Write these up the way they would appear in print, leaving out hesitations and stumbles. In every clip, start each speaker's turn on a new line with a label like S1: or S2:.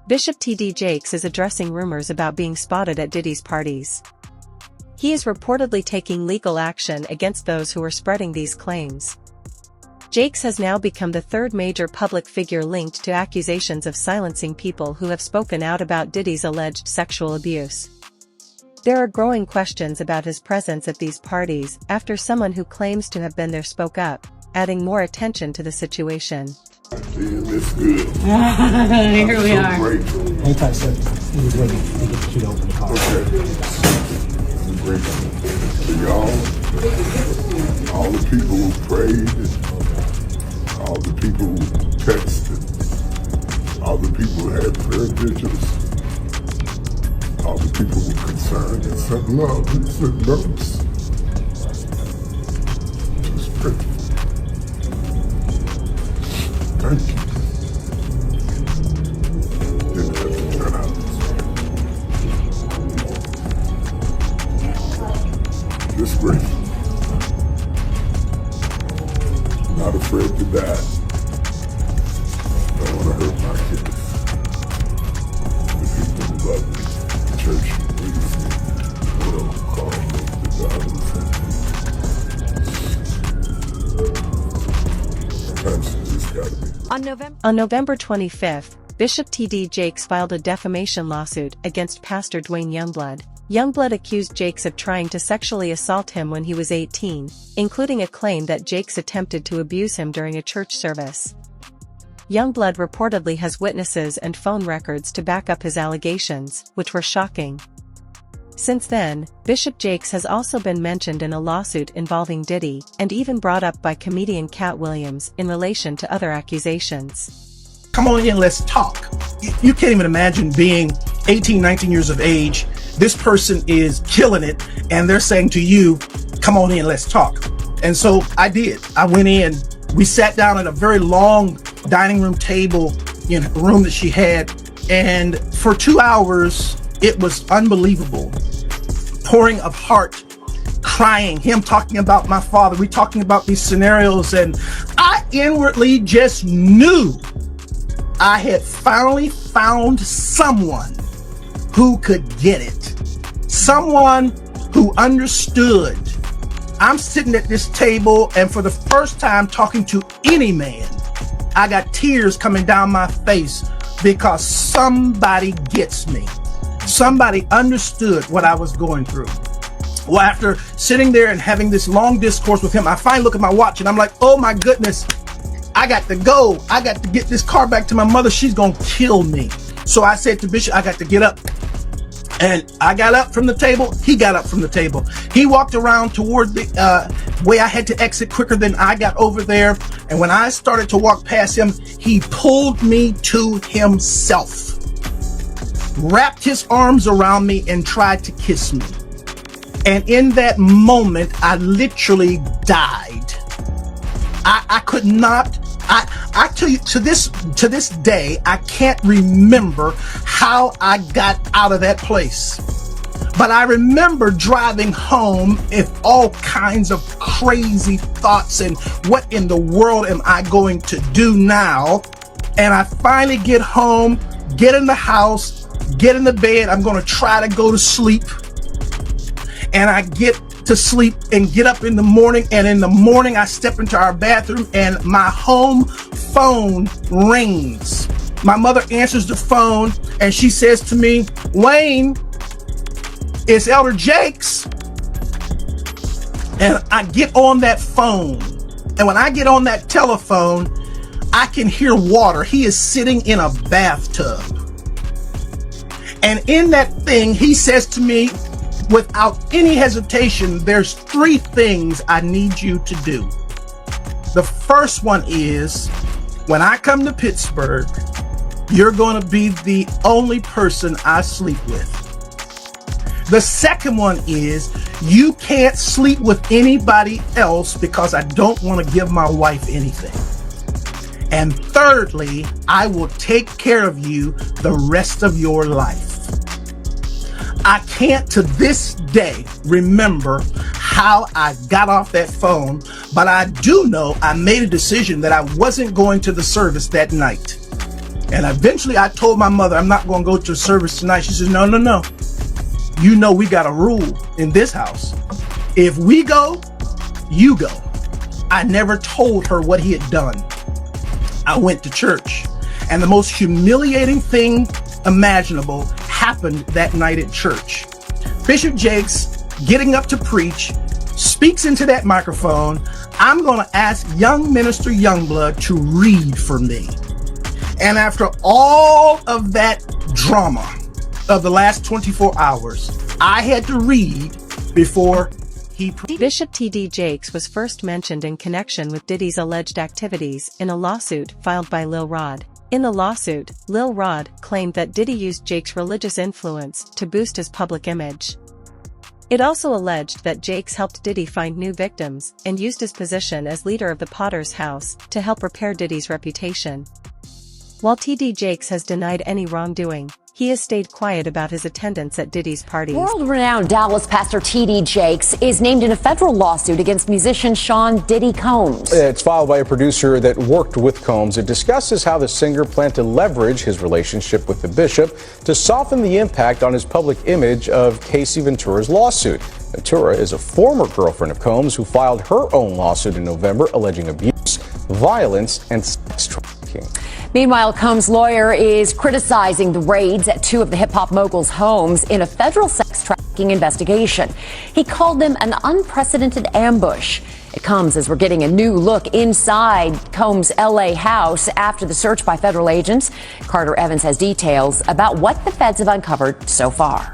S1: Bishop T.D. Jakes is addressing rumors about being spotted at Diddy's parties. He is reportedly taking legal action against those who are spreading these claims. Jakes has now become the third major public figure linked to accusations of silencing people who have spoken out about Diddy's alleged sexual abuse. There are growing questions about his presence at these parties after someone who claims to have been there spoke up, adding more attention to the situation.
S2: It's good.
S3: Here we are.
S2: Grateful.
S4: Hang tight, sir. He was ready to get you to open the car.
S2: Okay. I'm grateful to y'all, all the people who prayed, all the people who texted, all the people who had prayer vigils, all the people who were concerned and sent love and sent notes. Just grateful. Thank you. Didn't have to turn out this way. Just grateful. Not afraid to die. Don't want to hurt my kids. The people who love me, the church who believes me, will call me the God who sent me. Sometimes you just gotta be.
S1: On November 25th, Bishop T.D. Jakes filed a defamation lawsuit against Pastor Dwayne Youngblood. Youngblood accused Jakes of trying to sexually assault him when he was 18, including a claim that Jakes attempted to abuse him during a church service. Youngblood reportedly has witnesses and phone records to back up his allegations, which were shocking. Since then, Bishop Jakes has also been mentioned in a lawsuit involving Diddy, and even brought up by comedian Cat Williams in relation to other accusations.
S4: Come on in, let's talk. You can't even imagine being 18, 19 years of age. This person is killing it, and they're saying to you, come on in, let's talk. And so I did. I went in. We sat down at a very long dining room table in a room that she had, and for 2 hours, it was unbelievable. Pouring of heart, crying, him talking about my father, we talking about these scenarios, and I inwardly just knew I had finally found someone who could get it. Someone who understood. I'm sitting at this table, and for the first time talking to any man, I got tears coming down my face because somebody gets me. Somebody understood what I was going through. Well, after sitting there and having this long discourse with him, I finally look at my watch and I'm like, oh my goodness, I got to go. I got to get this car back to my mother. She's going to kill me. So I said to Bishop, I got to get up. And I got up from the table. He got up from the table. He walked around toward the way I had to exit quicker than I got over there. And when I started to walk past him, he pulled me to himself, wrapped his arms around me and tried to kiss me. And in that moment, I literally died. I could not, I tell you, to this day, I can't remember how I got out of that place. But I remember driving home with all kinds of crazy thoughts and what in the world am I going to do now? And I finally get home, get in the house, get in the bed. I'm going to try to go to sleep. And I get to sleep and get up in the morning. And in the morning, I step into our bathroom and my home phone rings. My mother answers the phone and she says to me, Wayne, it's Elder Jakes. And I get on that phone. And when I get on that telephone, I can hear water. He is sitting in a bathtub. And in that thing, he says to me, without any hesitation, there's 3 things I need you to do. The first one is, when I come to Pittsburgh, you're going to be the only person I sleep with. The second one is, you can't sleep with anybody else because I don't want to give my wife anything. And thirdly, I will take care of you the rest of your life. I can't to this day remember how I got off that phone, but I do know I made a decision that I wasn't going to the service that night. And eventually I told my mother, I'm not going to go to service tonight. She said, no, no, no. You know, we got a rule in this house. If we go, you go. I never told her what he had done. I went to church, and the most humiliating thing imaginable happened that night at church. Bishop Jakes, getting up to preach, speaks into that microphone. I'm going to ask young minister Youngblood to read for me. And after all of that drama of the last 24 hours, I had to read before he
S1: Bishop T.D. Jakes was first mentioned in connection with Diddy's alleged activities in a lawsuit filed by Lil Rod. In the lawsuit, Lil Rod claimed that Diddy used Jakes' religious influence to boost his public image. It also alleged that Jakes helped Diddy find new victims and used his position as leader of the Potter's House to help repair Diddy's reputation. While T.D. Jakes has denied any wrongdoing, he has stayed quiet about his attendance at Diddy's parties.
S5: World-renowned Dallas pastor T.D. Jakes is named in a federal lawsuit against musician Sean Diddy Combs.
S6: It's filed by a producer that worked with Combs. It discusses how the singer planned to leverage his relationship with the bishop to soften the impact on his public image of Casey Ventura's lawsuit. Ventura is a former girlfriend of Combs who filed her own lawsuit in November alleging abuse, violence, and sex trafficking.
S5: Meanwhile, Combs' lawyer is criticizing the raids at two of the hip-hop mogul's homes in a federal sex trafficking investigation. He called them an unprecedented ambush. It comes as we're getting a new look inside Combs' L.A. house after the search by federal agents. Carter Evans has details about what the feds have uncovered so far.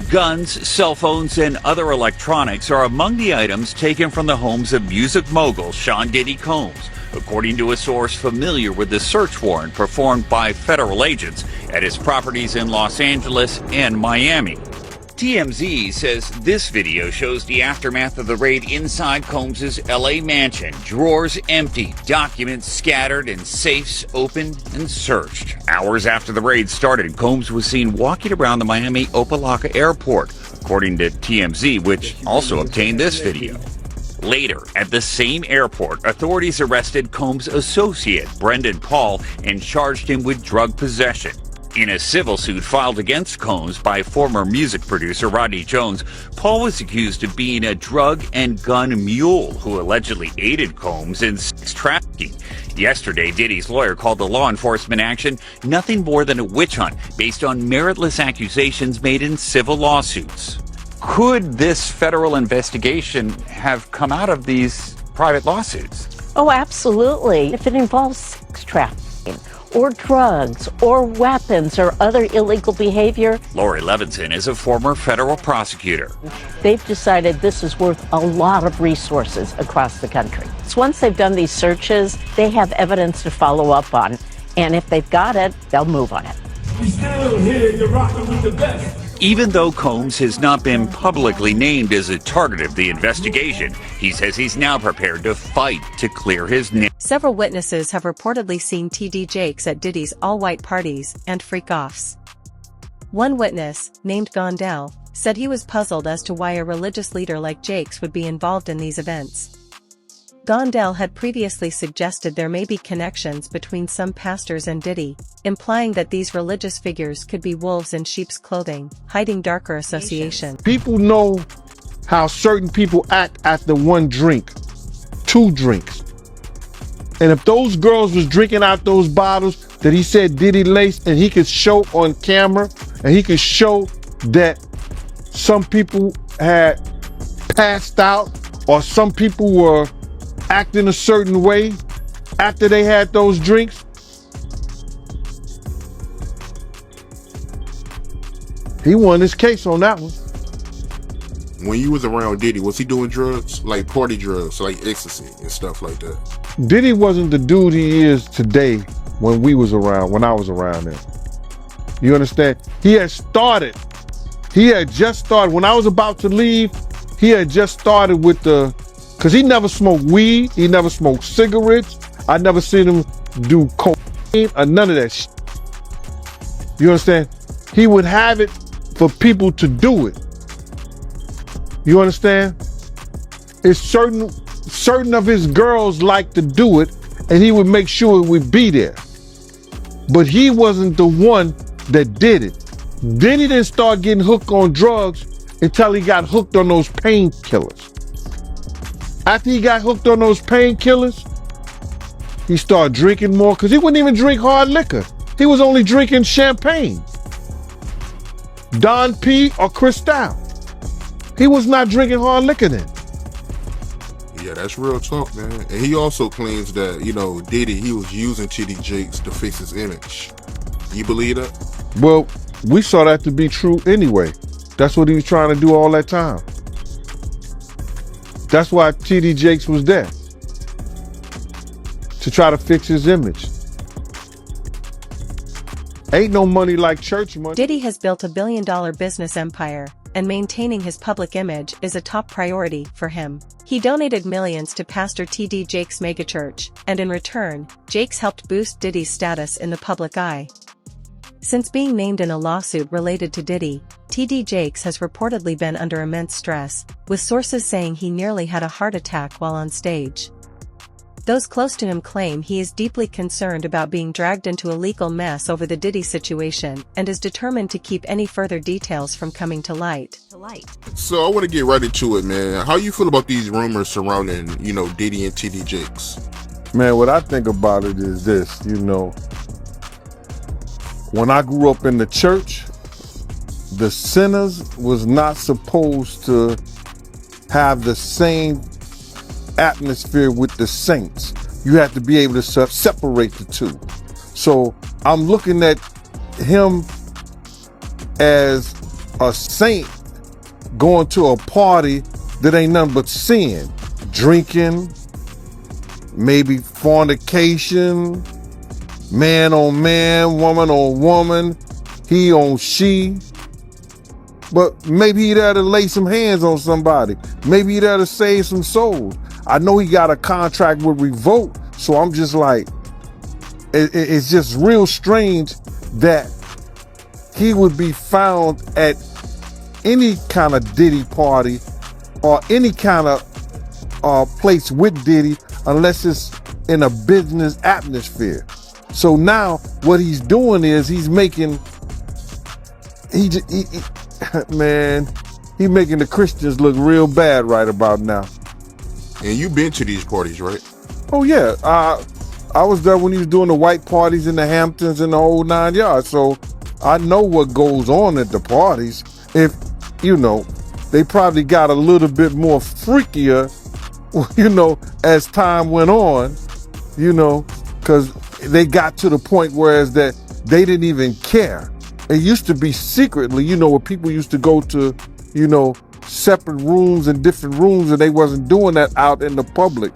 S7: Guns, cell phones, and other electronics are among the items taken from the homes of music mogul Sean Diddy Combs, according to a source familiar with the search warrant performed by federal agents at his properties in Los Angeles and Miami. TMZ says this video shows the aftermath of the raid inside Combs' LA mansion. Drawers empty, documents scattered, and safes opened and searched. Hours after the raid started, Combs was seen walking around the Miami Opa-locka airport, according to TMZ, which also obtained this video. Later, at the same airport, authorities arrested Combs' associate, Brendan Paul, and charged him with drug possession. In a civil suit filed against Combs by former music producer Rodney Jones, Paul was accused of being a drug and gun mule who allegedly aided Combs in sex trafficking. Yesterday, Diddy's lawyer called the law enforcement action nothing more than a witch hunt based on meritless accusations made in civil lawsuits. Could this federal investigation have come out of these private lawsuits?
S8: Oh, absolutely. If it involves sex trafficking or drugs or weapons or other illegal behavior.
S7: Lori Levinson is a former federal prosecutor.
S8: They've decided this is worth a lot of resources across the country. So once they've done these searches, they have evidence to follow up on. And if they've got it, they'll move on it.
S9: We still here, you're rocking with the best.
S7: Even though Combs has not been publicly named as a target of the investigation, he says he's now prepared to fight to clear his name.
S1: Several witnesses have reportedly seen T.D. Jakes at Diddy's all-white parties and freak-offs. One witness, named Gondel, said he was puzzled as to why a religious leader like Jakes would be involved in these events. Gondel had previously suggested there may be connections between some pastors and Diddy, implying that these religious figures could be wolves in sheep's clothing, hiding darker associations.
S10: People know how certain people act after one drink, two drinks. And if those girls was drinking out those bottles that he said Diddy laced, and he could show on camera, and he could show that some people had passed out, or some people were acting a certain way after they had those drinks, he won his case on that one.
S11: When you was around Diddy, was he doing drugs, like party drugs, like ecstasy and stuff like that?
S10: Diddy wasn't the dude he is today when I was around him. You understand? He had just started, when I was about to leave, he had just started with because he never smoked weed, he never smoked cigarettes, I never seen him do cocaine or none of that shit. You understand? He would have it for people to do it. You understand? It's certain of his girls like to do it, and he would make sure it would be there. but he wasn't the one that did it. Diddy didn't start getting hooked on drugs until he got hooked on those painkillers. After he got hooked on those painkillers, he started drinking more because he wouldn't even drink hard liquor. He was only drinking champagne, Don P or Cristal. He was not drinking hard liquor then.
S11: Yeah, that's real talk, man. And he also claims that, Diddy, he was using TD Jakes to fix his image. You believe that?
S10: Well, we saw that to be true anyway. That's what he was trying to do all that time. That's why TD Jakes was there, to try to fix his image. Ain't no money like church money.
S1: Diddy has built a billion-dollar business empire, and maintaining his public image is a top priority for him. He donated millions to Pastor TD Jakes' megachurch, and in return, Jakes helped boost Diddy's status in the public eye. Since being named in a lawsuit related to Diddy, TD Jakes has reportedly been under immense stress, with sources saying he nearly had a heart attack while on stage. Those close to him claim he is deeply concerned about being dragged into a legal mess over the Diddy situation and is determined to keep any further details from coming to light.
S11: So I want to get right into it, man. How you feel about these rumors surrounding, Diddy and TD Jakes?
S10: Man, what I think about it is this, when I grew up in the church, the sinners was not supposed to have the same atmosphere with the saints. You have to be able to separate the two. So I'm looking at him as a saint going to a party that ain't nothing but sin, drinking, maybe fornication, man on man, woman on woman, he on she. But maybe he there to lay some hands on somebody. Maybe he there to save some souls. I know he got a contract with Revolt, so I'm just like, it's just real strange that he would be found at any kind of Diddy party or any kind of place with Diddy unless it's in a business atmosphere. So now what he's doing is he's making, he making the Christians look real bad right about now.
S11: And you been to these parties, right?
S10: Oh yeah, I was there when he was doing the white parties in the Hamptons and the whole 9 yards. So I know what goes on at the parties. If, they probably got a little bit more freakier, as time went on, because they got to the point whereas that they didn't even care. It used to be secretly, where people used to go to, separate rooms and different rooms, and they wasn't doing that out in the public,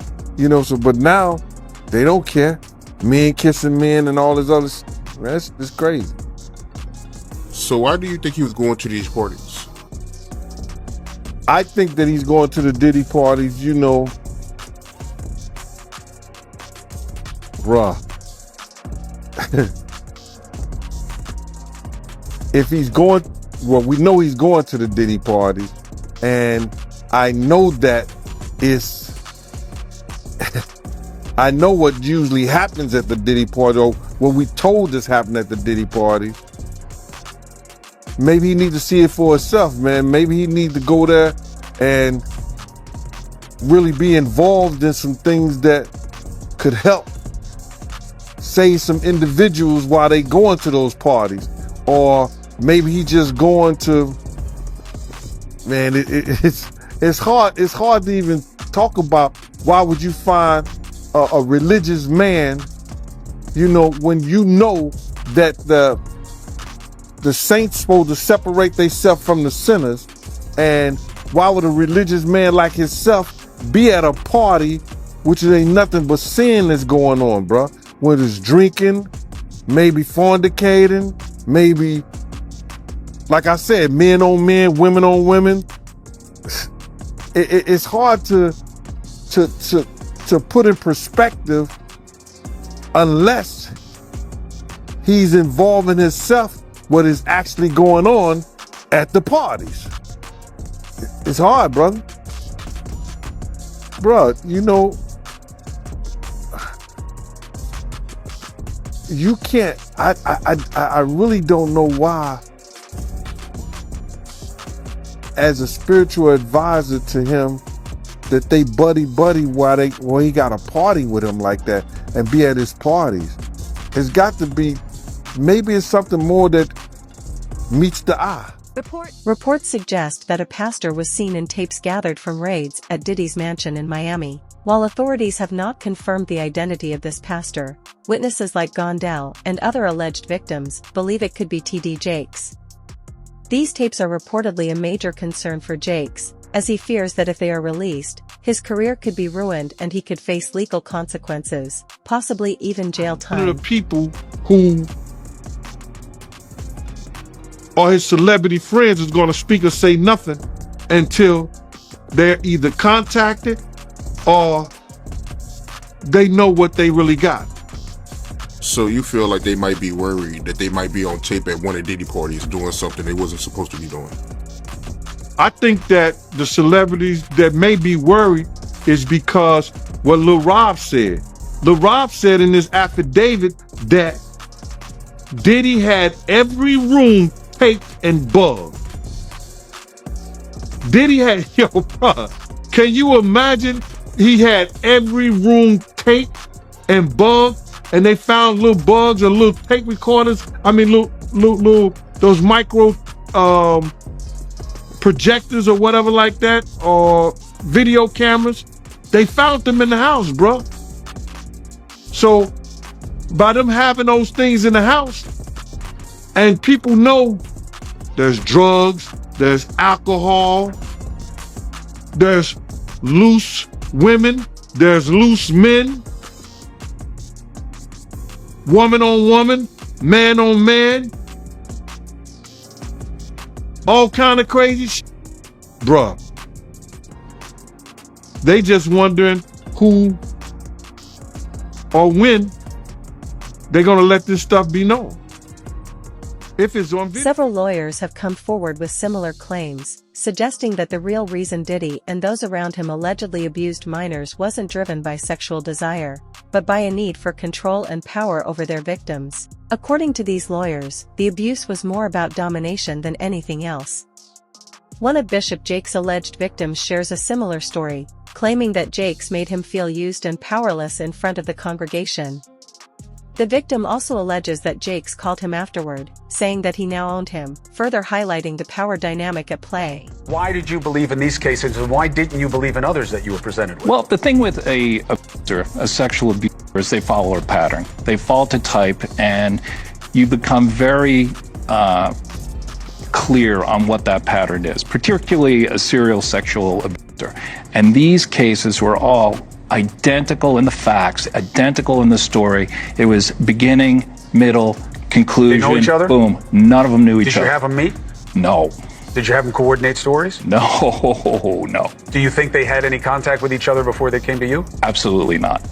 S10: but now they don't care. Men kissing men and all this other stuff. It's crazy.
S11: So why do you think he was going to these parties?
S10: I think that he's going to the Diddy parties, bruh. If he's going, well, we know he's going to the Diddy parties, and I know that it's, I know what usually happens at the Diddy party, or what we told us happened at the Diddy party. Maybe he needs to see it for himself, man. Maybe he needs to go there and really be involved in some things that could help save some individuals while they going to those parties. Or maybe he just going to, man, it's hard to even talk about. Why would you find a religious man, when you know that the saints supposed to separate themselves from the sinners, and why would a religious man like himself be at a party which ain't nothing but sin that's going on, bro? Whether it's drinking, maybe fornicating, maybe, like I said, men on men, women on women. It's hard to put in perspective unless he's involving himself what is actually going on at the parties. It's hard, brother. Bruh, you can't. I really don't know why. As a spiritual advisor to him, that they buddy while he got a party with him like that and be at his parties. It's got to be, maybe it's something more that meets the eye.
S1: Reports suggest that a pastor was seen in tapes gathered from raids at Diddy's mansion in Miami. While authorities have not confirmed the identity of this pastor, witnesses like Gondel and other alleged victims believe it could be TD Jakes. These tapes are reportedly a major concern for Jakes, as he fears that if they are released, his career could be ruined and he could face legal consequences, possibly even jail time.
S10: One of the people who are his celebrity friends is going to speak or say nothing until they're either contacted or they know what they really got.
S11: So you feel like they might be worried that they might be on tape at one of Diddy parties doing something they wasn't supposed to be doing?
S10: I think that the celebrities that may be worried is because what Lil Rob said. Lil Rob said in this affidavit that Diddy had every room taped and bugged. Diddy had, yo, bro, can you imagine? He had every room taped and bugged, and they found little bugs and little tape recorders. I mean, little those micro projectors or whatever like that, or video cameras. They found them in the house, bro. So by them having those things in the house, and people know there's drugs, there's alcohol, there's loose women, there's loose men, woman on woman, man on man, all kind of crazy shit. Bruh, they just wondering who or when they're gonna let this stuff be known. If it's on video.
S1: Several lawyers have come forward with similar claims, suggesting that the real reason Diddy and those around him allegedly abused minors wasn't driven by sexual desire, but by a need for control and power over their victims. According to these lawyers, the abuse was more about domination than anything else. One of Bishop Jakes' alleged victims shares a similar story, claiming that Jakes made him feel used and powerless in front of the congregation. The victim also alleges that Jakes called him afterward, saying that he now owned him, further highlighting the power dynamic at play.
S12: Why did you believe in these cases, and why didn't you believe in others that you were presented with?
S13: Well, the thing with a sexual abuser is they follow a pattern. They fall to type, and you become very clear on what that pattern is, particularly a serial sexual abuser. And these cases were all identical in the facts, identical in the story. It was beginning, middle, conclusion.
S12: They know each other?
S13: Boom. None of them knew each other.
S12: Did you have them meet?
S13: No.
S12: Did you have them coordinate stories?
S13: No, no.
S12: Do you think they had any contact with each other before they came to you?
S13: Absolutely not.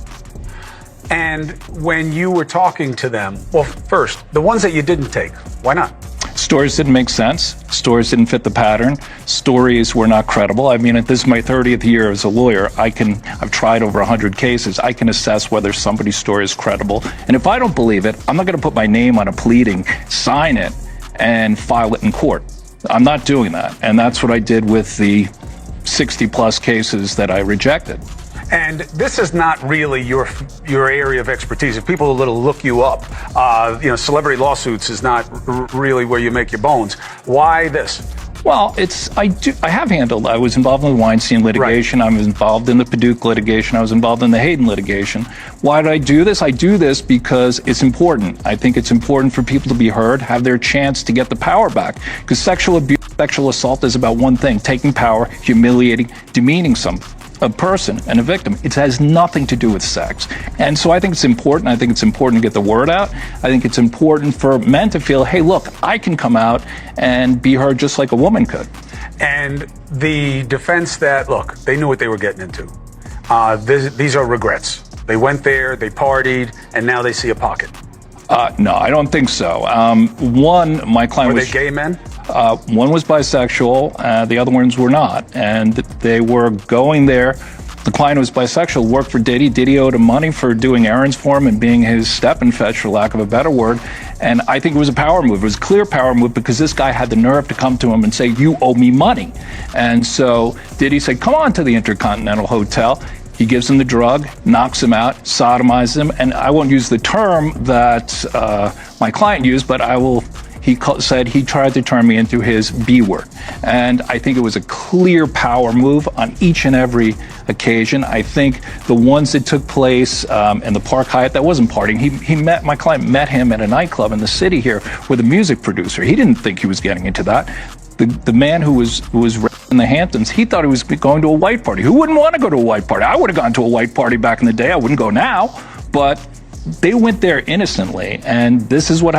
S12: And when you were talking to them, well, first, the ones that you didn't take, why not?
S13: Stories didn't make sense. Stories didn't fit the pattern. Stories were not credible. I mean, this is my 30th year as a lawyer. I've tried over 100 cases. I can assess whether somebody's story is credible. And if I don't believe it, I'm not going to put my name on a pleading, sign it, and file it in court. I'm not doing that. And that's what I did with the 60 plus cases that I rejected.
S12: And this is not really your area of expertise. If people look you up, celebrity lawsuits is not really where you make your bones. Why this?
S13: Well, I was involved in the Weinstein litigation. Right. I was involved in the Paducah litigation. I was involved in the Hayden litigation. Why did I do this? I do this because it's important. I think it's important for people to be heard, have their chance to get the power back. Because sexual abuse, sexual assault is about one thing: taking power, humiliating, demeaning a person and a victim. It has nothing to do with sex. And so I think it's important. I think it's important to get the word out. I think it's important for men to feel, hey, look, I can come out and be heard just like a woman could.
S12: And the defense that, look, they knew what they were getting into. These are regrets. They went there, they partied, and now they see a pocket.
S13: No, I don't think so. My client
S12: was... Were they gay men?
S13: One was bisexual, the other ones were not. And they were going there The client was bisexual, worked for Diddy. Diddy owed him money for doing errands for him and being his step and fetch, for lack of a better word. And I think it was a power move. It was a clear power move because this guy had the nerve to come to him and say, you owe me money. And so Diddy said, come on to the Intercontinental Hotel. He gives him the drug, knocks him out, sodomizes him. And I won't use the term that my client used, but he said he tried to turn me into his B word. And I think it was a clear power move on each and every occasion. I think the ones that took place in the Park Hyatt, that wasn't partying. My client met him at a nightclub in the city here with a music producer. He didn't think he was getting into that. The man who was in the Hamptons, he thought he was going to a white party. Who wouldn't want to go to a white party? I would have gone to a white party back in the day. I wouldn't go now. But they went there innocently, and this is what